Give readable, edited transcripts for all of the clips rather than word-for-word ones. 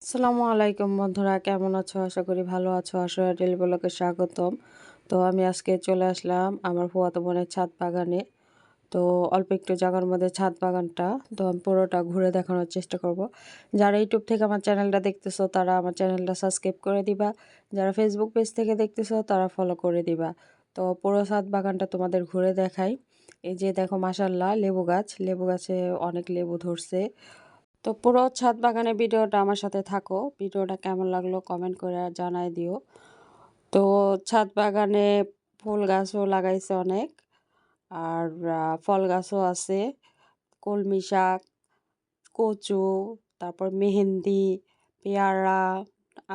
আসসালামু আলাইকুম বন্ধুরা, কেমন আছো? আশা করি ভালো আছো। আসলে ডেইলি ব্লগে স্বাগতম। তো আমি আজকে চলে আসলাম আমার ফুফাতো বোনের ছাদ বাগানে। তো অল্প একটু জায়গার মধ্যে ছাদ বাগানটা, তো আমি পুরোটা ঘুরে দেখানোর চেষ্টা করব। যারা ইউটিউব থেকে আমার চ্যানেলটা দেখতেছো তারা আমার চ্যানেলটা সাবস্ক্রাইব করে দিবা। যারা ফেসবুক পেজ থেকে দেখতেছো তারা ফলো করে দিবা। তো পুরো ছাদ বাগানটা তোমাদের ঘুরে দেখাই। এই যে দেখো, মাশাল্লাহ, লেবু গাছ, লেবু গাছে অনেক লেবু ধরছে। তো পুরো ছাদ বাগানের ভিডিওটা আমার সাথে থাকো। ভিডিওটা কেমন লাগলো কমেন্ট করে জানাই দিও। তো ছাদ বাগানে ফুল গাছও লাগাইছে অনেক, আর ফল গাছও আছে। কলমি শাক, কচু, তারপর মেহেন্দি, পেয়ারা,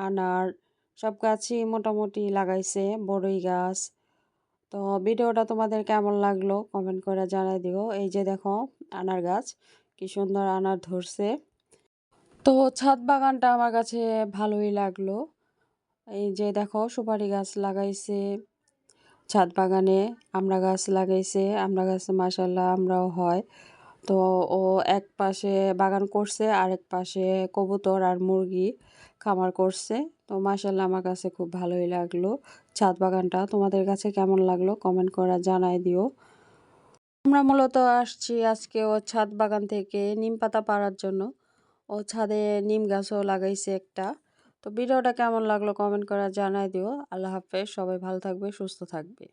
আনার, সব গাছই মোটামুটি লাগাইছে, বড়ই গাছ। তো ভিডিওটা তোমাদের কেমন লাগলো কমেন্ট করে জানাই দিও। এই যে দেখো, আনার গাছ, কি সুন্দর আনার ধরছে। তো ছাদ বাগানটা আমার কাছে ভালোই লাগলো। এই যে দেখো, সুপারি গাছ লাগাইছে ছাদ বাগানে, আমড়া গাছ লাগাইছে, আমড়া গাছে মাশাল্লাহ আমরাও হয়। তো ও এক পাশে বাগান করছে, আরেক পাশে কবুতর আর মুরগি খামার করছে। তো মাশাল্লাহ আমার কাছে খুব ভালোই লাগলো ছাদ বাগানটা। তোমাদের কাছে কেমন লাগলো কমেন্ট করে জানাই দিও। আমরা মূলত আসছি আজকে ও ছাদ বাগান থেকে নিম পাতা পাড়ার জন্য। ও ছাদে নিম গাছও লাগাইছে একটা। তো ভিডিওটা কেমন লাগলো কমেন্ট করে জানাই দিও। আল্লাহ হাফেজ, সবাই ভালো থাকবে, সুস্থ থাকবে।